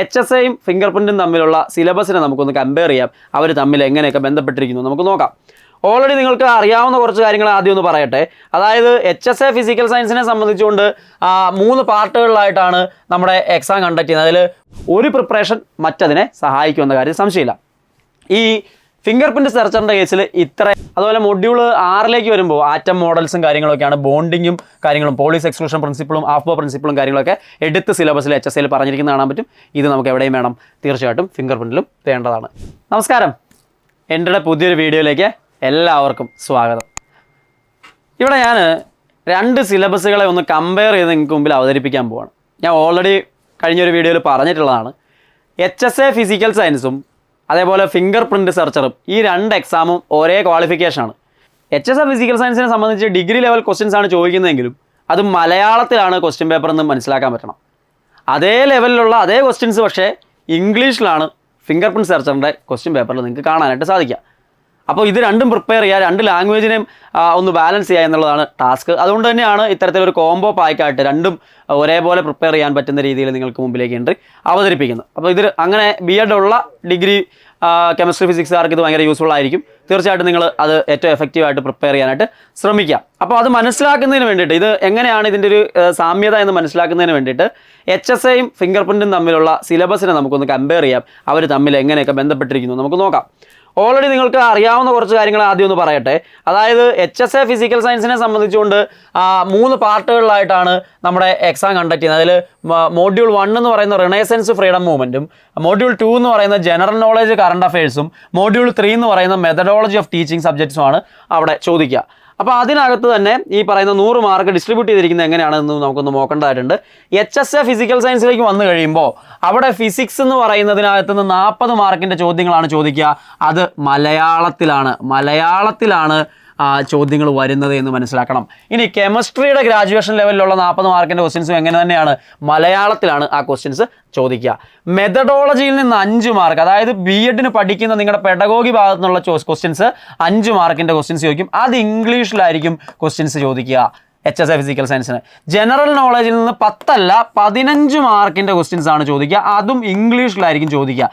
H S ഐയും finger പ്രിൻറ്റും തമ്മിലുള്ള സിലബസിനെ നമുക്കൊന്ന് കമ്പയർ ചെയ്യാം. അവർ തമ്മിൽ എങ്ങനെയൊക്കെ ബന്ധപ്പെട്ടിരിക്കുന്നു നമുക്ക് നോക്കാം. ഓൾറെഡി നിങ്ങൾക്ക് അറിയാവുന്ന കുറച്ച് കാര്യങ്ങൾ ആദ്യം ഒന്ന് പറയട്ടെ. അതായത് എച്ച് എസ് എ ഫിസിക്കൽ സയൻസിനെ സംബന്ധിച്ചുകൊണ്ട് 3 പാർട്ടുകളിലായിട്ടാണ് നമ്മുടെ എക്സാം കണ്ടക്ട് ചെയ്യുന്നത്. അതിൽ ഒരു പ്രിപ്പറേഷൻ മറ്റതിനെ സഹായിക്കുമെന്ന കാര്യം സംശയമില്ല. ഈ ഫിംഗർ പ്രിൻറ്റ് സെർച്ചറിൻ്റെ കേസിൽ ഇത്ര. അതുപോലെ മൊഡ്യൂൾ 6 വരുമ്പോൾ ആറ്റം മോഡൽസും കാര്യങ്ങളൊക്കെയാണ്, ബോണ്ടിങ്ങും കാര്യങ്ങളും, പോളീസ് എക്സ്ക്ലൂഷൻ പ്രിൻസിപ്പിളും ആഫ്ബോ പ്രിൻസിപ്പിളും കാര്യങ്ങളൊക്കെ എടുത്ത് സിലബസിൽ എച്ച് എസ് എയിൽ പറഞ്ഞിരിക്കുന്നത് കാണാൻ പറ്റും. ഇത് നമുക്ക് എവിടെയും വേണം, തീർച്ചയായിട്ടും ഫിംഗർ പ്രിൻറ്റിലും വേണ്ടതാണ്. നമസ്കാരം, എൻ്റെ പുതിയൊരു വീഡിയോയിലേക്ക് എല്ലാവർക്കും സ്വാഗതം. ഇവിടെ ഞാൻ 2 സിലബസുകളെ ഒന്ന് കമ്പയർ ചെയ്ത് നിങ്ങൾക്ക് മുമ്പിൽ അവതരിപ്പിക്കാൻ പോവാണ്. ഞാൻ ഓൾറെഡി കഴിഞ്ഞൊരു വീഡിയോയിൽ പറഞ്ഞിട്ടുള്ളതാണ്. എച്ച് എസ് എ ഫിസിക്കൽ സയൻസും അതേപോലെ ഫിംഗർ പ്രിൻറ്റ് സെർച്ചറും ഈ 2 എക്സാമും ഒരേ ക്വാളിഫിക്കേഷനാണ്. എച്ച് എസ് എ ഫിസിക്കൽ സയൻസിനെ സംബന്ധിച്ച് ഡിഗ്രി ലെവൽ ക്വസ്റ്റ്യൻസ് ആണ് ചോദിക്കുന്നതെങ്കിലും അത് മലയാളത്തിലാണ് ക്വസ്റ്റ്യൻ പേപ്പർ എന്ന് മനസ്സിലാക്കാൻ പറ്റണം. അതേ ലെവലിലുള്ള അതേ ക്വസ്റ്റ്യൻസ് പക്ഷേ ഇംഗ്ലീഷിലാണ് ഫിംഗർ പ്രിൻറ്റ് സെർച്ചറിൻ്റെ ക്വസ്റ്റ്യൻ പേപ്പറിൽ നിങ്ങൾക്ക് കാണാനായിട്ട് സാധിക്കുക. അപ്പോൾ ഇത് രണ്ടും പ്രിപ്പയർ ചെയ്യുക, 2 ലാംഗ്വേജിനെയും ഒന്ന് ബാലൻസ് ചെയ്യുക എന്നുള്ളതാണ് ടാസ്ക്. അതുകൊണ്ട് തന്നെയാണ് ഇത്തരത്തിലൊരു കോംബോ പായ്ക്കായിട്ട് രണ്ടും ഒരേപോലെ പ്രിപ്പയർ ചെയ്യാൻ പറ്റുന്ന രീതിയിൽ നിങ്ങൾക്ക് മുമ്പിലേക്ക് എൻട്രി അവതരിപ്പിക്കുന്നത്. അപ്പോൾ ഇത് അങ്ങനെ BEd ഉള്ള ഡിഗ്രി കെമിസ്ട്രി ഫിസിക്സുകാർക്ക് ഇത് ഭയങ്കര യൂസ്ഫുൾ ആയിരിക്കും. തീർച്ചയായിട്ടും നിങ്ങൾ അത് ഏറ്റവും എഫക്റ്റീവായിട്ട് പ്രിപ്പയർ ചെയ്യാനായിട്ട് ശ്രമിക്കുക. അപ്പോൾ അത് മനസ്സിലാക്കുന്നതിന് വേണ്ടിയിട്ട്, ഇത് എങ്ങനെയാണ് ഇതിൻ്റെ ഒരു സാമ്യത എന്ന് മനസ്സിലാക്കുന്നതിന് വേണ്ടിയിട്ട് എച്ച് എസ് ഐയും ഫിംഗർ പ്രിൻറ്റും തമ്മിലുള്ള സിലബസിനെ നമുക്കൊന്ന് കമ്പയർ ചെയ്യാം. അവർ തമ്മിൽ എങ്ങനെയൊക്കെ ബന്ധപ്പെട്ടിരിക്കുന്നു നമുക്ക് നോക്കാം. ഓൾറെഡി നിങ്ങൾക്ക് അറിയാവുന്ന കുറച്ച് കാര്യങ്ങൾ ആദ്യം ഒന്ന് പറയട്ടെ. അതായത് എച്ച് എസ് എ ഫിസിക്കൽ സയൻസിനെ സംബന്ധിച്ചുകൊണ്ട് 3 പാർട്ടുകളിലായിട്ടാണ് നമ്മുടെ എക്സാം കണ്ടക്ട് ചെയ്യുന്നത്. അതിൽ മോഡ്യൂൾ 1 എന്ന് പറയുന്ന റിനൈസൻസ് ഫ്രീഡം മൂവ്മെൻറ്റും, മോഡ്യൂൾ 2 എന്ന് പറയുന്ന ജനറൽ നോളേജ് കറണ്ട് അഫയേഴ്സും, മോഡ്യൂൾ 3 എന്ന് പറയുന്ന മെത്തഡോളജി ഓഫ് ടീച്ചിങ് സബ്ജക്ട്സുമാണ് അവിടെ ചോദിക്കുക. അപ്പോൾ അതിനകത്ത് തന്നെ ഈ പറയുന്ന 100 മാർക്ക് ഡിസ്ട്രിബ്യൂട്ട് ചെയ്തിരിക്കുന്നത് എങ്ങനെയാണെന്ന് നമുക്കൊന്ന് നോക്കേണ്ടതായിട്ടുണ്ട്. എച്ച് എസ് എ ഫിസിക്കൽ സയൻസിലേക്ക് വന്നു കഴിയുമ്പോൾ അവിടെ ഫിസിക്സ് എന്ന് പറയുന്നതിനകത്ത് നിന്ന് 40 മാർക്കിൻ്റെ ചോദ്യങ്ങളാണ് ചോദിക്കുക. അത് മലയാളത്തിലാണ് ചോദ്യങ്ങൾ വരുന്നത് എന്ന് മനസ്സിലാക്കണം. ഇനി കെമിസ്ട്രിയുടെ ഗ്രാജുവേഷൻ ലെവലിലുള്ള 40 മാർക്കിൻ്റെ ക്വസ്റ്റ്യൻസും എങ്ങനെ തന്നെയാണ്, മലയാളത്തിലാണ് ആ ക്വസ്റ്റ്യൻസ് ചോദിക്കുക. മെത്തഡോളജിയിൽ നിന്ന് 5 മാർക്ക്, അതായത് BEdന് പഠിക്കുന്ന നിങ്ങളുടെ പെഡഗോഗി ഭാഗത്തു നിന്നുള്ള ക്വസ്റ്റ്യൻസ് 5 മാർക്കിൻ്റെ ക്വസ്റ്റ്യൻസ് ചോദിക്കും. അത് ഇംഗ്ലീഷിലായിരിക്കും ക്വസ്റ്റ്യൻസ് ചോദിക്കുക എച്ച് എസ് എ ഫിസിക്കൽ സയൻസിന്. ജനറൽ നോളജിൽ നിന്ന് 10 അല്ല 15 മാർക്കിൻ്റെ ക്വസ്റ്റ്യൻസ് ആണ് ചോദിക്കുക. അതും ഇംഗ്ലീഷിലായിരിക്കും ചോദിക്കുക.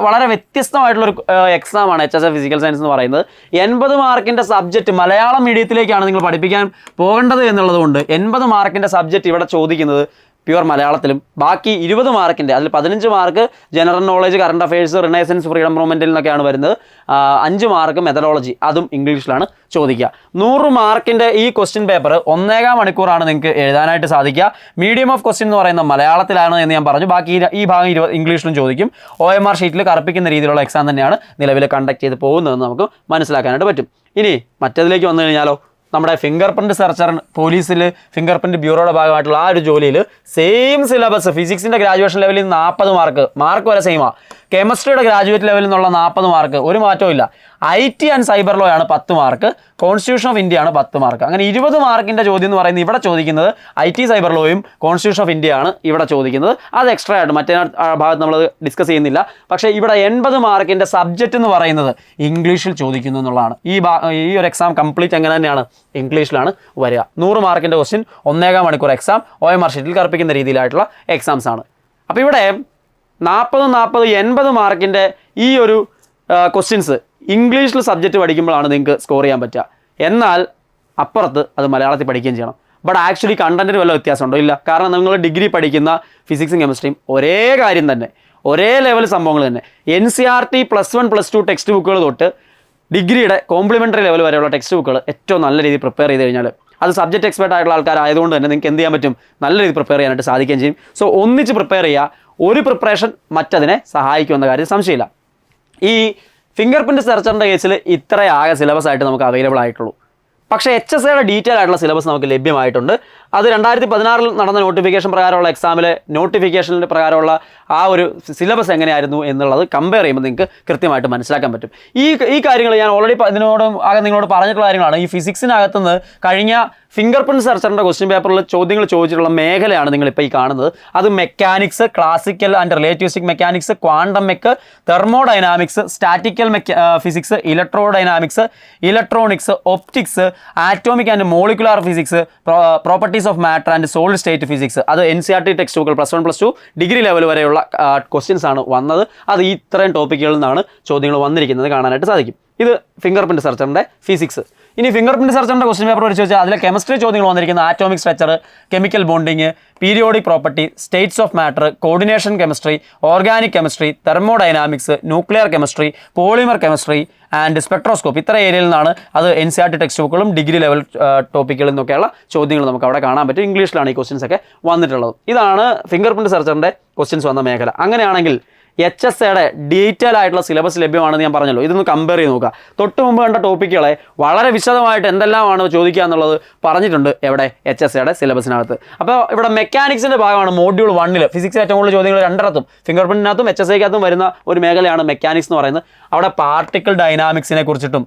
വളരെ വ്യത്യസ്തമായിട്ടുള്ളൊരു എക്സാമാണ് H S A physical science എന്ന് പറയുന്നത്. 80 മാർക്കിൻ്റെ സബ്ജക്റ്റ് മലയാളം മീഡിയത്തിലേക്കാണ് നിങ്ങൾ പഠിപ്പിക്കാൻ പോകേണ്ടത് എന്നുള്ളത് കൊണ്ട് 80 മാർക്കിൻ്റെ സബ്ജക്റ്റ് ഇവിടെ ചോദിക്കുന്നത് പ്യുവർ മലയാളത്തിലും, ബാക്കി 20 മാർക്കിൻ്റെ അതിൽ 15 mark general knowledge current affairs renaissance freedom മൂവ്മെൻറ്റിൽ നിന്നൊക്കെയാണ് വരുന്നത്. 5 മാർക്ക് മെത്തഡോളജി, അതും ഇംഗ്ലീഷിലാണ് ചോദിക്കുക. 100 മാർക്കിൻ്റെ ഈ ക്വസ്റ്റ്യൻ പേപ്പർ 1.25 മണിക്കൂറാണ് നിങ്ങൾക്ക് എഴുതാനായിട്ട് സാധിക്കുക. മീഡിയം ഓഫ് ക്വസ്റ്റ്യൻ എന്ന് പറയുന്നത് മലയാളത്തിലാണ് എന്ന് ഞാൻ പറഞ്ഞു. ബാക്കി ഈ ഭാഗം ഇംഗ്ലീഷിലും ചോദിക്കും. OMR ഷീറ്റിൽ കറുപ്പിക്കുന്ന രീതിയിലുള്ള എക്സാം തന്നെയാണ് നിലവിൽ കണ്ടക്ട് ചെയ്ത് പോകുന്നതെന്ന് നമുക്ക് മനസ്സിലാക്കാനായിട്ട് പറ്റും. ഇനി മറ്റതിലേക്ക് വന്നു കഴിഞ്ഞാലോ, നമ്മുടെ ഫിംഗർ പ്രിൻറ്റ് സെർച്ചർ പോലീസിൽ ഫിംഗർ പ്രിൻറ്റ് ബ്യൂറോയുടെ ഭാഗമായിട്ടുള്ള ആ ഒരു ജോലിയിൽ സെയിം സിലബസ്, ഫിസിക്സിൻ്റെ ഗ്രാജുവേഷൻ ലെവലിൽ 40 മാർക്ക് വരെ സെയിമാണ്. കെമിസ്ട്രിയുടെ ഗ്രാജുവേറ്റ് ലെവലിൽ നിന്നുള്ള 40 മാർക്ക്, ഒരു മാറ്റവും ഇല്ല. IT ആൻഡ് സൈബർ ലോ ആണ് 10 മാർക്ക്, കോൺസ്റ്റിറ്റ്യൂഷൻ ഓഫ് ഇന്ത്യ ആണ് 10 മാർക്ക്. അങ്ങനെ 20 മാർക്കിൻ്റെ ചോദ്യം എന്ന് പറയുന്നത് ഇവിടെ ചോദിക്കുന്നത് IT സൈബർ ലോയും കോൺസ്റ്റിറ്റ്യൂഷൻ ഓഫ് ഇന്ത്യ ആണ് ഇവിടെ ചോദിക്കുന്നത്. അത് എക്സ്ട്രാ ആയിട്ട് മറ്റേ ഭാഗത്ത് നമ്മൾ ഡിസ്കസ് ചെയ്യുന്നില്ല. പക്ഷേ ഇവിടെ 80 മാർക്കിൻ്റെ സബ്ജക്റ്റ് എന്ന് പറയുന്നത് ഇംഗ്ലീഷിൽ ചോദിക്കുന്നു എന്നുള്ളതാണ്. ഈ ഒരു എക്സാം കംപ്ലീറ്റ് എങ്ങനെ തന്നെയാണ്, ഇംഗ്ലീഷിലാണ് വരിക. 100 മാർക്കിൻ്റെ ക്വസ്റ്റ്യൻ 1.25 മണിക്കൂർ എക്സാം OMR ഷീറ്റിൽ കറുപ്പിക്കുന്ന രീതിയിലായിട്ടുള്ള എക്സാംസ് ആണ്. അപ്പോൾ ഇവിടെ 40, 80 മാർക്കിൻ്റെ ഈ ഒരു ക്വസ്റ്റ്യൻസ് ഇംഗ്ലീഷിൽ സബ്ജക്റ്റ് പഠിക്കുമ്പോഴാണ് നിങ്ങൾക്ക് സ്കോർ ചെയ്യാൻ പറ്റുക. എന്നാൽ അപ്പുറത്ത് അത് മലയാളത്തിൽ പഠിക്കുകയും ചെയ്യണം. ബട്ട് ആക്ച്വലി കണ്ടന്റിന് വല്ല വ്യത്യാസമുണ്ടോ? ഇല്ല. കാരണം നിങ്ങൾ ഡിഗ്രി പഠിക്കുന്ന ഫിസിക്സും കെമിസ്ട്രിയും ഒരേ കാര്യം തന്നെ, ഒരേ ലെവൽ സംഭവങ്ങൾ തന്നെ. NCERT +1 +2 ടെക്സ്റ്റ് ബുക്കുകൾ തൊട്ട് ഡിഗ്രിയുടെ കോംപ്ലിമെൻ്ററി ലെവൽ വരെയുള്ള ടെക്സ്റ്റ് ബുക്കുകൾ ഏറ്റവും നല്ല രീതിയിൽ പ്രിപ്പയർ ചെയ്ത് കഴിഞ്ഞാൽ, അത് സബ്ജക്റ്റ് എക്സ്പെർട്ട് ആയിട്ടുള്ള ആൾക്കാരായതുകൊണ്ട് തന്നെ നിങ്ങൾക്ക് എന്ത് ചെയ്യാൻ പറ്റും, നല്ല രീതിയിൽ പ്രിപ്പയർ ചെയ്യാനായിട്ട് സാധിക്കുകയും ചെയ്യും. സോ ഒന്നിച്ച് പ്രിപ്പയർ ചെയ്യുക. ഒരു പ്രിപ്പറേഷൻ മറ്റതിനെ സഹായിക്കുമെന്ന കാര്യം സംശയമില്ല. ഈ ഫിംഗർ പ്രിൻറ്റ് സെർച്ചറിൻ്റെ കേസിൽ ഇത്രയാകെ സിലബസ് ആയിട്ട് നമുക്ക് അവൈലബിൾ ആയിട്ടുള്ളൂ. പക്ഷേ എച്ച് എസ് എയുടെ ഡീറ്റെയിൽ ആയിട്ടുള്ള സിലബസ് നമുക്ക് ലഭ്യമായിട്ടുണ്ട്. അത് 2016 നടന്ന നോട്ടിഫിക്കേഷൻ പ്രകാരമുള്ള എക്സാമിലെ നോട്ടിഫിക്കേഷനിൻ്റെ പ്രകാരമുള്ള ആ ഒരു സിലബസ് എങ്ങനെയായിരുന്നു എന്നുള്ളത് കമ്പയർ ചെയ്യുമ്പോൾ നിങ്ങൾക്ക് കൃത്യമായിട്ട് മനസ്സിലാക്കാൻ പറ്റും. ഈ കാര്യങ്ങൾ ഞാൻ ഓൾറെഡി നിങ്ങളോട് പറഞ്ഞിട്ടുള്ള കാര്യങ്ങളാണ്. ഈ ഫിസിക്സിനകത്തുനിന്ന് കഴിഞ്ഞ ഫിംഗർ പ്രിൻറ്റ് സെർച്ചറിൻ്റെ ക്വസ്റ്റ്യൻ പേപ്പറിൽ ചോദ്യങ്ങൾ ചോദിച്ചിട്ടുള്ള മേഖലയാണ് നിങ്ങളിപ്പോൾ ഈ കാണുന്നത്. അത് mechanics, classical and relativistic mechanics, quantum mech, thermodynamics, statistical physics, electrodynamics, electronics, optics, atomic and molecular physics, properties properties of matter and solid state physics, അത് NCERT ടെക്സ്റ്റ് ബുക്കുകൾ +1 +2 ഡിഗ്രി ലെവൽ വരെയുള്ള ക്വസ്റ്റ്യൻസ് ആണ് വന്നത്. അത് ഈ ഇത്രയും ടോപ്പിക്കുകളിൽ നിന്നാണ് ചോദ്യങ്ങൾ വന്നിരിക്കുന്നത് കാണാനായിട്ട് സാധിക്കും. ഇത് ഫിംഗർ പ്രിന്റ് സെർച്ചറിൻ്റെ ഫിസിക്സ്. ഇനി ഫിംഗർ പ്രിന്റ് സെർച്ചറിൻ്റെ ക്വസ്റ്റ്യൻ പേപ്പർ വെച്ച് വെച്ചാൽ അതിലെ കെമിസ്ട്രി ചോദ്യങ്ങൾ വന്നിരിക്കുന്നത് atomic structure, chemical bonding, periodic property, States of matter, coordination chemistry, organic chemistry, thermodynamics, nuclear chemistry, polymer chemistry and spectroscope. ഇത്ര ഏരിയയിൽ നിന്നാണ് അത് NCERT ടെക്സ്റ്റ് ബുക്കുകളും ഡിഗ്രി ലെവൽ ടോപ്പിക്കുകളിൽ നിന്നൊക്കെയുള്ള ചോദ്യങ്ങൾ നമുക്ക് അവിടെ കാണാൻ പറ്റും. ഇംഗ്ലീഷിലാണ് ഈ ക്വസ്റ്റ്യൻസ് ഒക്കെ വന്നിട്ടുള്ളത്. ഇതാണ് ഫിംഗർ പ്രിന്റ് സെർച്ചറിൻ്റെ ക്വസ്റ്റ്യൻസ് വന്ന മേഖല. അങ്ങനെയാണെങ്കിൽ HSAയുടെ ഡീറ്റെയിൽ ആയിട്ടുള്ള സിലബസ് ലഭ്യമാണെന്ന് ഞാൻ പറഞ്ഞല്ലോ. ഇതൊന്ന് കമ്പയർ ചെയ്ത് നോക്കുക. തൊട്ട് മുമ്പ് കണ്ട ടോപ്പിക്കുകളെ വളരെ വിശദമായിട്ട് എന്തെല്ലാമാണ് ചോദിക്കുക എന്നുള്ളത് പറഞ്ഞിട്ടുണ്ട് എവിടെ HSAയുടെ സിലബസിനകത്ത്. അപ്പോൾ ഇവിടെ മെക്കാനിക്സിൻ്റെ ഭാഗമാണ് മോഡ്യൂൾ 1 ഫിസിക്സ് ഏറ്റവും കൂടുതൽ ചോദ്യങ്ങൾ രണ്ടിടത്തും ഫിംഗർ പ്രിന്റിനകത്തും HSAക്കകത്തും വരുന്ന ഒരു മേഖലയാണ് മെക്കാനിക്സ് എന്ന് പറയുന്നത്. അവിടെ പാർട്ടിക്കിൾ ഡൈനാമിക്സിനെ കുറിച്ചിട്ടും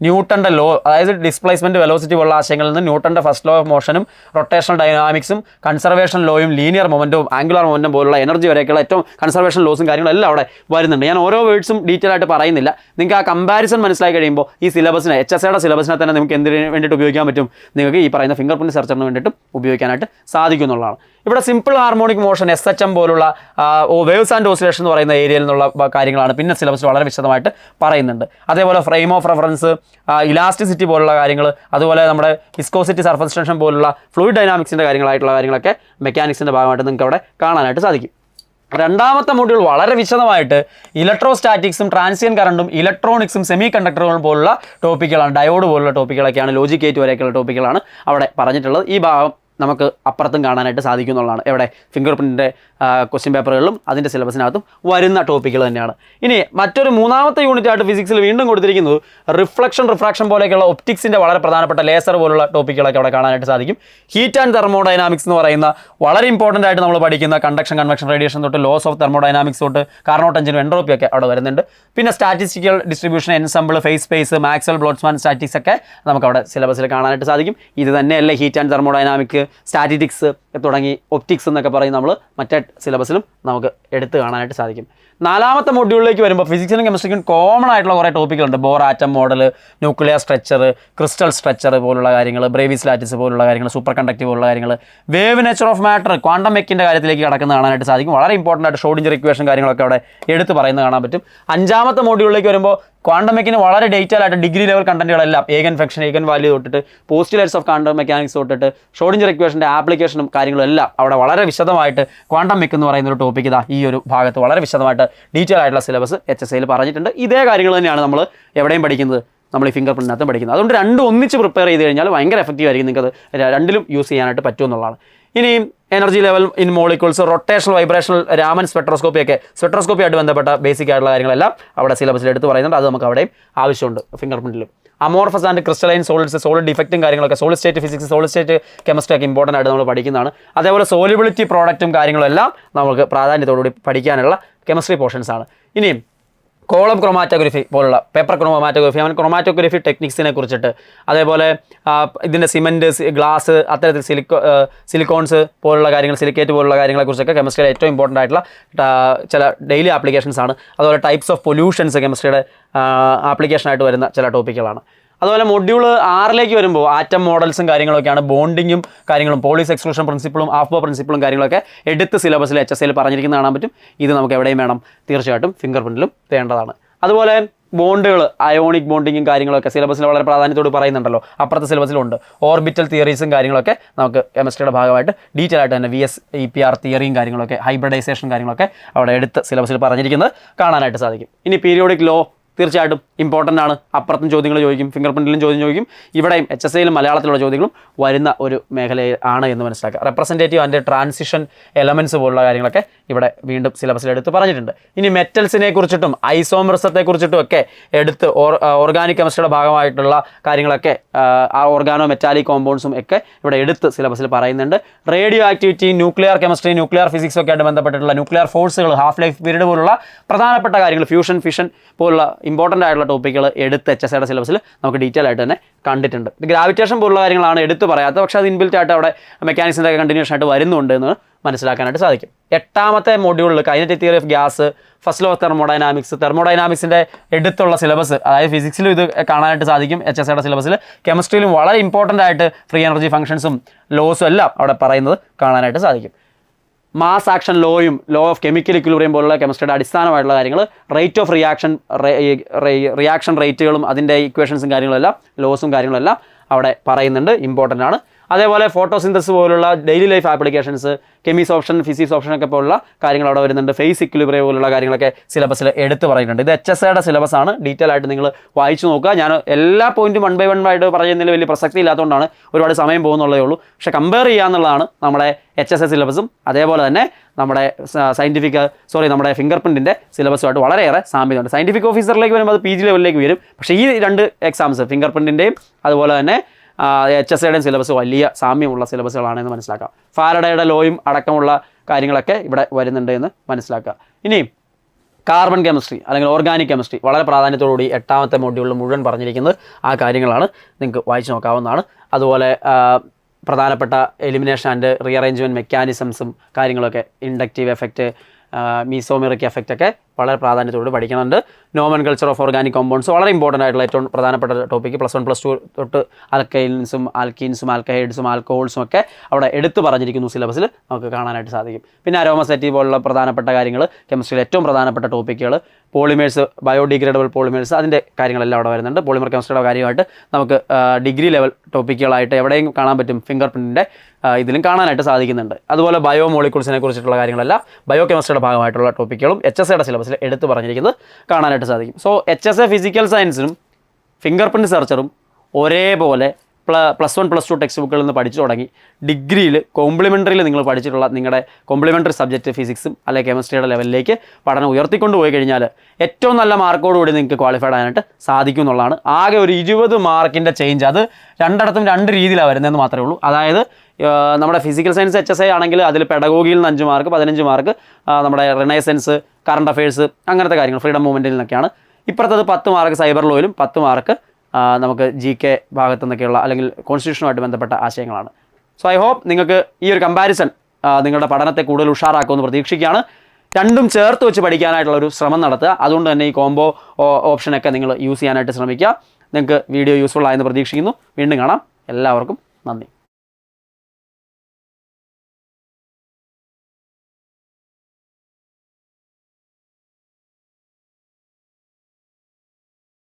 ന്യൂട്ടൻ്റെ ലോ, അതായത് ഡിസ്പ്ലേസ്മെൻറ്റ് വെലോസിറ്റി പോലുള്ള ആശയങ്ങളിൽ നിന്ന് ന്യൂട്ടൻ്റെ ഫസ്റ്റ് ലോ ഓഫ് മോഷനും റൊട്ടേഷണൽ ഡൈനാമിക്സും കൺസർവേഷൻ ലോയും ലീനിയർ മൊമെൻറ്റും ആംഗുലർ മൊമെൻറ്റും പോലുള്ള എനർജി വരെയൊക്കെയുള്ള ഏറ്റവും കൺസർവേഷൻ ലോസും കാര്യങ്ങളും എല്ലാം അവിടെ വരുന്നുണ്ട്. ഞാൻ ഓരോ വേർഡ്സും ഡീറ്റെയിൽ ആയിട്ട് പറയുന്നില്ല. നിങ്ങൾക്ക് ആ കമ്പാരിസൺ മനസ്സിലാക്കി കഴിയുമ്പോൾ ഈ സിലബസിനെ HSAയുടെ സിലബസിനെ തന്നെ നിങ്ങൾക്ക് എന്തിനു വേണ്ടിയിട്ട് ഉപയോഗിക്കാൻ പറ്റും? നിങ്ങൾക്ക് ഈ പറയുന്ന ഫിംഗർ പ്രിന്റ് സെർച്ചറിന് വേണ്ടിയിട്ടും ഉപയോഗിക്കാനായിട്ട് സാധിക്കും എന്നുള്ളതാണ്. ഇവിടെ സിമ്പിൾ ഹാർമോണിക് മോഷൻ SHM പോലുള്ള വേവ്സ് ആൻഡ് ഓസിലേഷൻ എന്ന് പറയുന്ന ഏരിയയിൽ നിന്നുള്ള കാര്യങ്ങളാണ് പിന്നെ സിലബസ് വളരെ വിശദമായിട്ട് പറയുന്നുണ്ട്. അതേപോലെ ഫ്രെയിം ഓഫ് റെഫറൻസ്, ഇലാസ്റ്റിസിറ്റി പോലുള്ള കാര്യങ്ങൾ, അതുപോലെ നമ്മുടെ വിസ്കോസിറ്റി, സർഫസ് ടെൻഷൻ പോലുള്ള ഫ്ലൂയിഡ് ഡൈനാമിക്സിൻ്റെ കാര്യങ്ങളായിട്ടുള്ള കാര്യങ്ങളൊക്കെ മെക്കാനിക്സിൻ്റെ ഭാഗമായിട്ട് നിങ്ങൾക്ക് അവിടെ കാണാനായിട്ട് സാധിക്കും. രണ്ടാമത്തെ മോഡ്യൂൾ വളരെ വിശദമായിട്ട് ഇലക്ട്രോസ്റ്റാറ്റിക്സും ട്രാൻസിയൻ കറണ്ടും ഇലക്ട്രോണിക്സും സെമി കണ്ടക്ടറുകൾ പോലുള്ള ടോപ്പിക്കുകളാണ്, ഡയോഡ് പോലുള്ള ടോപ്പിക്കുകളൊക്കെയാണ്, ലോജിക് ഗേറ്റ് വരെയൊക്കെയുള്ള ടോപ്പിക്കുകളാണ് അവിടെ പറഞ്ഞിട്ടുള്ളത്. ഈ ഭാഗം നമുക്ക് അപ്പുറത്തും കാണാനായിട്ട് സാധിക്കും എന്നുള്ളതാണ്. എവിടെ ഫിംഗർ പ്രിൻറ്റിൻ്റെ ക്വസ്റ്റ്യൻ പേപ്പറുകളിലും അതിൻ്റെ സിലബസിനകത്തും വരുന്ന ടോപ്പിക്കുകൾ തന്നെയാണ്. ഇനി മറ്റൊരു മൂന്നാമത്തെ യൂണിറ്റ് ആയിട്ട് ഫിസിക്സിൽ വീണ്ടും കൊടുത്തിരിക്കുന്നത് റിഫ്ലക്ഷൻ, റിഫ്രാക്ഷൻ പോലെയൊക്കെയുള്ള ഒപ്റ്റിക്സിൻ്റെ വളരെ പ്രധാനപ്പെട്ട ലേസർ പോലുള്ള ടോപ്പിക്കുകളൊക്കെ അവിടെ കാണാനായിട്ട് സാധിക്കും. ഹീറ്റ് ആൻഡ് തെർമോഡൈനാമിക്സ് എന്ന് പറയുന്ന വളരെ ഇമ്പോർട്ടൻ്റ് ആയിട്ട് നമ്മൾ പഠിക്കുന്ന കണ്ടക്ഷൻ, കൺവെക്ഷൻ, റേഡിയേഷൻ തൊട്ട് ലോസ് ഓഫ് തെർമോഡൈനാമിക്സ് തൊട്ട് കാർനോട്ട് എഞ്ചിനും എൻട്രോപ്പിയൊക്കെ അവിടെ വരുന്നുണ്ട്. പിന്നെ statistical distribution, ensemble, face space, Maxwell Boltzmann statics ഒക്കെ നമുക്ക് അവിടെ സിലബസിൽ കാണാനായിട്ട് സാധിക്കും. ഇത് തന്നെയല്ലേ ഹീറ്റ് ആൻഡ് തെർമോഡൈനാമിക്, സ്റ്റാറ്റിറ്റിക്സ് തുടങ്ങി ഒപ്റ്റിക്സ് എന്നൊക്കെ പറയും നമ്മൾ മറ്റേ സിലബസിലും നമുക്ക് എടുത്ത് കാണാനായിട്ട് സാധിക്കും. നാലാമത്തെ മൊഡ്യൂളിലേക്ക് വരുമ്പോൾ ഫിസിക്സിനും കെമിസ്ട്രിക്കും കോമൺ ആയിട്ടുള്ള കുറേ ടോപ്പിക്കുകളുണ്ട്. Bohr atom model, nuclear structure, crystal structure പോലുള്ള കാര്യങ്ങൾ, ബ്രേവിസ് ലാറ്റിസ് പോലുള്ള കാര്യങ്ങൾ, സൂപ്പർ കണ്ടക്റ്റീവ് പോലുള്ള കാര്യങ്ങൾ, wave nature of matter, quantum മെക്കിൻ്റെ കാര്യത്തിലേക്ക് കടക്കുന്ന കാണാനായിട്ട് സാധിക്കും. വളരെ ഇമ്പോർട്ടൻ്റ് ആയിട്ട് ഷ്രോഡിഞ്ചർ ഇക്വേഷൻ കാര്യങ്ങളൊക്കെ അവിടെ എടുത്ത് പറയുന്നത് കാണാൻ പറ്റും. അഞ്ചാമത്തെ മൊഡ്യൂളിലേക്ക് വരുമ്പോൾ ക്വാണ്ടം മെക്കിന് വളരെ ഡീറ്റെയിൽ ആയിട്ട് ഡിഗ്രി ലെവൽ കണ്ടന്റുകളെല്ലാം ഏഗൻ ഫംഗ്ഷൻ, ഏഗൻ വാല്യൂ തൊട്ടിട്ട് പോസ്റ്റുലേറ്റ്സ് ഓഫ് ക്വാണ്ടം മെക്കാനിക്സ് തൊട്ടിട്ട് ഷ്രോഡിഞ്ചർ ഇക്വേഷൻ്റെ ആപ്ലിക്കേഷനും കാര്യങ്ങളും എല്ലാം അവിടെ വളരെ വിശദമായിട്ട് ക്വാണ്ടം മെക്ക് എന്ന് പറയുന്ന ഒരു ടോപ്പിക്ക് ഇതാ ഈ ഒരു ഭാഗത്ത് വളരെ വിശദമായിട്ട് ഡീറ്റെയിൽ ആയിട്ടുള്ള സിലബസ് HSAയിൽ പറഞ്ഞിട്ടുണ്ട്. ഇതേ കാര്യങ്ങൾ തന്നെയാണ് നമ്മൾ എവിടെയും പഠിക്കുന്നത്, നമ്മൾ ഈ ഫിംഗർ പ്രിന്റിനകത്ത് പഠിക്കുന്നത്. അതുകൊണ്ട് രണ്ടും ഒന്നിച്ച് പ്രിപ്പയർ ചെയ്ത് കഴിഞ്ഞാൽ ഭയങ്കര എഫക്റ്റീവ് ആയിരിക്കും, നിങ്ങൾക്ക് രണ്ടിലും യൂസ് ചെയ്യാനായിട്ട് പറ്റുമെന്നുള്ളതാണ്. ഇനിയും energy level in molecules, rotational, vibrational, Raman സ്പെക്ട്രോസ്കോപ്പിയായിട്ട് ബന്ധപ്പെട്ട ബേസിക് ആയിട്ടുള്ള കാര്യങ്ങളെല്ലാം അവിടെ സിലബസിൽ എടുത്ത് പറയുന്നുണ്ട്. അത് നമുക്ക് അവിടെയും ആവശ്യമുണ്ട് ഫിംഗർ പ്രിന്റിലും. Amorphous and crystalline solids, solid ഡിഫക്റ്റും കാര്യങ്ങളൊക്കെ, solid state physics, solid state chemistry ഒക്കെ ഇമ്പോർട്ടൻ്റ് ആയിട്ട് നമ്മൾ പഠിക്കുന്നതാണ്. അതേപോലെ സോലിബിലിറ്റി പ്രോഡക്റ്റും കാര്യങ്ങളും എല്ലാം നമുക്ക് പ്രാധാന്യത്തോടുകൂടി പഠിക്കാനുള്ള കെമിസ്ട്രി പോർഷൻസ് ആണ്. ഇനിയും കോളം ക്രൊമാറ്റോഗ്രഫി പോലുള്ള പേപ്പർ ക്രൊമാറ്റോഗ്രഫി, അവൻ ക്രൊമാറ്റോഗ്രഫി ടെക്നിക്സിനെ കുറിച്ചിട്ട്, അതേപോലെ ഇതിൻ്റെ സിമെൻറ്റ്, ഗ്ലാസ്, അത്തരത്തിൽ സിലിക്കോൺസ് പോലുള്ള കാര്യങ്ങൾ, സിലിക്കേറ്റ് പോലുള്ള കാര്യങ്ങളെക്കുറിച്ചൊക്കെ കെമിസ്ട്രിയുടെ ഏറ്റവും ഇമ്പോർട്ടൻ്റ് ആയിട്ടുള്ള ചില ഡെയിലി ആപ്ലിക്കേഷൻസ് ആണ്. അതുപോലെ ടൈപ്സ് ഓഫ് പൊല്യൂഷൻസ് കെമിസ്ട്രിയുടെ ആപ്ലിക്കേഷനായിട്ട് വരുന്ന ചില ടോപ്പിക്കുകളാണ്. അതുപോലെ മൊഡ്യൂൾ 6 വരുമ്പോൾ ആറ്റം മോഡൽസും കാര്യങ്ങളൊക്കെയാണ്, ബോണ്ടിങ്ങും കാര്യങ്ങളും, പോളീസ് എക്സ്ക്ലൂഷൻ പ്രിൻസിപ്പിളും ആഫ്ബോ പ്രിൻസിപ്പിളും കാര്യങ്ങളൊക്കെ എടുത്ത് സിലബസിൽ HSAയിൽ പറഞ്ഞിരിക്കുന്നത് കാണാൻ പറ്റും. ഇത് നമുക്ക് എവിടെയും വേണം, തീർച്ചയായിട്ടും ഫിംഗർ പ്രിൻറ്റിലും വേണ്ടതാണ്. അതുപോലെ ബോണ്ടുകൾ, അയോണിക് ബോണ്ടിങ്ങും കാര്യങ്ങളൊക്കെ സിലബസിൽ വളരെ പ്രാധാന്യത്തോട് പറയുന്നുണ്ടല്ലോ, അപ്പുറത്തെ സിലബസിലുണ്ട്. ഓർബിറ്റൽ തിയറീസും കാര്യങ്ങളൊക്കെ നമുക്ക് കെമിസ്ട്രിയുടെ ഭാഗമായിട്ട് ഡീറ്റെയിൽ ആയിട്ട് തന്നെ VS EPR തിയറിയും കാര്യങ്ങളൊക്കെ, ഹൈബ്രിഡൈസേഷൻ കാര്യങ്ങളൊക്കെ അവിടെ എടുത്ത് സിലബസിൽ പറഞ്ഞിരിക്കുന്നത് കാണാനായിട്ട് സാധിക്കും. ഇനി പീരിയോഡിക് ലോ തീർച്ചയായിട്ടും ഇമ്പോർട്ടൻ്റ് ആണ്. അപ്പുറത്തും ചോദ്യങ്ങൾ ചോദിക്കും, ഫിംഗർ പ്രിൻറ്റിലും ചോദ്യം ചോദിക്കും. ഇവിടെയും HSAയിലും മലയാളത്തിലുള്ള ചോദ്യങ്ങളും വരുന്ന ഒരു മേഖലയാണ് എന്ന് മനസ്സിലാക്കുക. റെപ്രസെൻറ്റേറ്റീവ് ആൻഡ് ട്രാൻസിഷൻ എലമെൻറ്റ്സ് പോലുള്ള കാര്യങ്ങളൊക്കെ ഇവിടെ വീണ്ടും സിലബസിൽ എടുത്ത് പറഞ്ഞിട്ടുണ്ട്. ഇനി മെറ്റൽസിനെ കുറിച്ചിട്ടും ഐസോമറിസത്തെക്കുറിച്ചിട്ടും ഒക്കെ എടുത്ത് ഓർഗാനിക് കെമിസ്ട്രിയുടെ ഭാഗമായിട്ടുള്ള കാര്യങ്ങളൊക്കെ, ആ ഓർഗാനോ മെറ്റാലിക് കോമ്പൗണ്ട്സും ഒക്കെ ഇവിടെ എടുത്ത് സിലബസിൽ പറയുന്നുണ്ട്. Radio activity, nuclear chemistry, nuclear physics ഒക്കെ ആയിട്ട് ബന്ധപ്പെട്ടിട്ടുള്ള ന്യൂക്ലിയർ ഫോഴ്സുകൾ, ഹാഫ് ലൈഫ് പീരീഡ് പോലുള്ള പ്രധാനപ്പെട്ട കാര്യങ്ങൾ, ഫ്യൂഷൻ, ഫിഷൻ പോലുള്ള ഇമ്പോർട്ടൻ്റ് ആയിട്ടുള്ള ടോപ്പിക്കുകൾ എടുത്ത് HSAയുടെ സിലബസിൽ നമുക്ക് ഡീറ്റെയിൽ ആയിട്ട് തന്നെ കണ്ടിട്ടുണ്ട്. ഗ്രാവിറ്റേഷൻ പോലുള്ള കാര്യങ്ങളാണ് എടുത്തു പറയാത്തത്, പക്ഷേ അത് ഇൻബിൽറ്റ് ആയിട്ട് അവിടെ മെക്കാനിക്സിൻ്റെ കണ്ടിന്യൂഷൻ ആയിട്ട് വരുന്നുണ്ട് എന്ന് മനസ്സിലാക്കാനായിട്ട് സാധിക്കും. 8ാമത്തെ മൊഡ്യൂളിൽ kinetic theory of gas, first law of തെർമോഡൈനാമിക്സിൻ്റെ എടുത്തുള്ള സിലബസ്, അതായത് ഫിസിക്സിലും ഇത് കാണാനായിട്ട് സാധിക്കും. HSAയുടെ സിലബസിൽ കെമിസ്ട്രിയിലും വളരെ ഇമ്പോർട്ടൻ്റ് ആയിട്ട് ഫ്രീ എനർജി ഫംഗ്ഷൻസും ലോസും എല്ലാം അവിടെ പറയുന്നത് കാണാനായിട്ട് സാധിക്കും. മാസ് ആക്ഷൻ ലോയും ലോ ഓഫ് കെമിക്കൽ ഇക്വിലിബ്രിയം പോലുള്ള കെമിസ്ട്രിയുടെ അടിസ്ഥാനമായിട്ടുള്ള കാര്യങ്ങൾ, റേറ്റ് ഓഫ് റിയാക്ഷൻ റേറ്റുകളും അതിൻ്റെ ഇക്വേഷൻസും കാര്യങ്ങളെല്ലാം ലോസും കാര്യങ്ങളെല്ലാം അവിടെ പറയുന്നുണ്ട്, ഇമ്പോർട്ടൻ്റ് ആണ്. അതേപോലെ ഫോട്ടോസിന്തസിസ് പോലുള്ള ഡെയിലി ലൈഫ് ആപ്ലിക്കേഷൻസ്, കെമിസ് ഓപ്ഷൻ, ഫിസിക്സ് ഓപ്ഷൻ ഒക്കെ പോലുള്ള കാര്യങ്ങൾ അവിടെ വരുന്നുണ്ട്. ഫേസ് ഇക്വിലിബ്രിയം പോലുള്ള കാര്യങ്ങളൊക്കെ സിലബസിൽ എടുത്ത് പറയുന്നുണ്ട്. ഇത് HSAയുടെ സിലബസ് ആണ്. ഡീറ്റെയിൽ ആയിട്ട് നിങ്ങൾ വായിച്ചു നോക്കുക. ഞാൻ എല്ലാ പോയിന്റും 1 by 1 ആയിട്ട് പറയുന്നതിൽ വലിയ പ്രസക്തി ഇല്ലാത്തതുകൊണ്ടാണ് ഒരുപാട് സമയം പോകുന്നുള്ളതേ ഉള്ളൂ. പക്ഷേ കമ്പയർ ചെയ്യാന്നുള്ളതാണ് നമ്മുടെ HSA സിലബസും അതേപോലെ തന്നെ നമ്മുടെ നമ്മുടെ ഫിംഗർ പ്രിൻറ്റിൻ്റെ സിലബസുമായിട്ട് വളരെയേറെ സാമ്യതയുണ്ട്. സയൻറ്റിഫിക് ഓഫീസറിലേക്ക് വരുമ്പോൾ അത് PG ലെവലിലേക്ക് വരും. പക്ഷേ ഈ 2 എക്സാംസ് ഫിംഗർ പ്രിൻറ്റിൻ്റെയും അതുപോലെ തന്നെ HSAയുടെയും സിലബസ് വലിയ സാമ്യമുള്ള സിലബസുകളാണെന്ന് മനസ്സിലാക്കാം. ഫാരഡയുടെ ലോയും അടക്കമുള്ള കാര്യങ്ങളൊക്കെ ഇവിടെ വരുന്നുണ്ട് എന്ന് മനസ്സിലാക്കുക. ഇനി കാർബൺ കെമിസ്ട്രി അല്ലെങ്കിൽ ഓർഗാനിക് കെമിസ്ട്രി വളരെ പ്രാധാന്യത്തോടുകൂടി 8ാമത്തെ മൊഡ്യൂളിൽ മുഴുവൻ പറഞ്ഞിരിക്കുന്നത് ആ കാര്യങ്ങളാണ്. നിങ്ങൾക്ക് വായിച്ചു നോക്കാവുന്നതാണ്. അതുപോലെ പ്രധാനപ്പെട്ട എലിമിനേഷൻ ആൻഡ് റീഅറേഞ്ച്മെൻറ്റ് മെക്കാനിസംസും കാര്യങ്ങളൊക്കെ, ഇൻഡക്റ്റീവ് എഫക്റ്റ്, മീസോമെറിക് എഫക്റ്റ് ഒക്കെ വളരെ പ്രാധാന്യത്തോട് പഠിക്കുന്നുണ്ട്. നോമൻകൾച്ചർ ഓഫ് ഓർഗാനിക് കോമ്പൗണ്ട്സ് വളരെ ഇമ്പോർട്ടൻ്റ് ആയിട്ടുള്ള ഏറ്റവും പ്രധാനപ്പെട്ട ടോപ്പിക്ക്. +1 +2 തൊട്ട് ആൽക്കൈൻസും ആൽക്കീൻസും ആൽക്കഹൈഡ്സും ആൽക്കഹോൾസും ഒക്കെ അവിടെ എടുത്തു പറഞ്ഞിരിക്കുന്നു സിലബസിൽ നമുക്ക് കാണാനായിട്ട് സാധിക്കും. പിന്നെ അരോമസെറ്റി പോലുള്ള പ്രധാനപ്പെട്ട കാര്യങ്ങൾ, കെമിസ്ട്രിയിൽ ഏറ്റവും പ്രധാനപ്പെട്ട ടോപ്പിക്കുകൾ, പോളിമേഴ്സ്, ബയോഡിഗ്രേഡബിൾ പോളിമേഴ്സ്, അതിൻ്റെ കാര്യങ്ങളെല്ലാം അവിടെ വരുന്നുണ്ട്. പോളിമർ കെമിസ്ട്രിയുടെ കാര്യമായിട്ട് നമുക്ക് ഡിഗ്രി ലെവൽ ടോപ്പിക്കുകളായിട്ട് എവിടെയും കാണാൻ പറ്റും, ഫിംഗർ പ്രിൻറ്റിൻ്റെ ഇതിലും കാണാനായിട്ട് സാധിക്കുന്നുണ്ട്. അതുപോലെ ബയോ മോളിക്യൂൾസിനെ കുറിച്ചിട്ടുള്ള കാര്യങ്ങളെല്ലാം ബയോ കെമിസ്ട്രിയുടെ ഭാഗമായിട്ടുള്ള ടോപ്പിക്കുകളും HSAയുടെ സിലബസിൽ എടുത്ത് പറഞ്ഞിരിക്കുന്നത് കാണാനായിട്ട് സാധിക്കും. സോ HSA ഫിസിക്കൽ സയൻസിനും ഫിംഗർ പ്രിൻറ്റ് സെർച്ചറും ഒരേപോലെ +1 +2 ടെക്സ്റ്റ് ബുക്കുകളിൽ നിന്ന് പഠിച്ചു തുടങ്ങി ഡിഗ്രിയിൽ കോംപ്ലിമെൻ്ററിയിൽ നിങ്ങൾ പഠിച്ചിട്ടുള്ള നിങ്ങളുടെ കോംപ്ലിമെൻ്ററി സബ്ജക്റ്റ് ഫിസിക്സും അല്ലെങ്കിൽ കെമിസ്ട്രിയുടെ ലെവലിലേക്ക് പഠനം ഉയർത്തിക്കൊണ്ട് പോയി കഴിഞ്ഞാൽ ഏറ്റവും നല്ല മാർക്കോടുകൂടി നിങ്ങൾക്ക് ക്വാളിഫൈഡ് ആകാനായിട്ട് സാധിക്കും എന്നുള്ളതാണ്. ആകെ ഒരു 20 മാർക്കിൻ്റെ ചേഞ്ച്, അത് രണ്ടിടത്തും 2 രീതിയിലാണ് വരുന്നതെന്ന് മാത്രമേ ഉള്ളൂ. അതായത് നമ്മുടെ ഫിസിക്കൽ സയൻസ് HSA ആണെങ്കിൽ അതിൽ പെഡഗോഗിയിൽ നിന്ന് 5 മാർക്ക്, 15 മാർക്ക് നമ്മുടെ റിനൈസൻസ്, കറണ്ട് അഫയേഴ്സ് അങ്ങനത്തെ കാര്യങ്ങൾ, ഫ്രീഡം മൂവ്മെൻറ്റിൽ നിന്നൊക്കെയാണ്. ഇപ്പുറത്തത് 10 മാർക്ക് സൈബർ ലോയിലും 10 മാർക്ക് നമുക്ക് GK ഭാഗത്തു നിന്നൊക്കെയുള്ള അല്ലെങ്കിൽ കോൺസ്റ്റിറ്റ്യൂഷനുമായിട്ട് ബന്ധപ്പെട്ട ആശയങ്ങളാണ്. സോ ഐ ഹോപ്പ് നിങ്ങൾക്ക് ഈ ഒരു കമ്പാരിസൺ നിങ്ങളുടെ പഠനത്തെ കൂടുതൽ ഉഷാറാക്കുമെന്ന് പ്രതീക്ഷിക്കുകയാണ്. രണ്ടും ചേർത്ത് വെച്ച് പഠിക്കാനായിട്ടുള്ള ഒരു ശ്രമം നടത്തുക. അതുകൊണ്ട് തന്നെ ഈ കോംബോ ഓപ്ഷനൊക്കെ നിങ്ങൾ യൂസ് ചെയ്യാനായിട്ട് ശ്രമിക്കുക. നിങ്ങൾക്ക് വീഡിയോ യൂസ്ഫുൾ ആയെന്ന് പ്രതീക്ഷിക്കുന്നു. വീണ്ടും കാണാം. എല്ലാവർക്കും നന്ദി.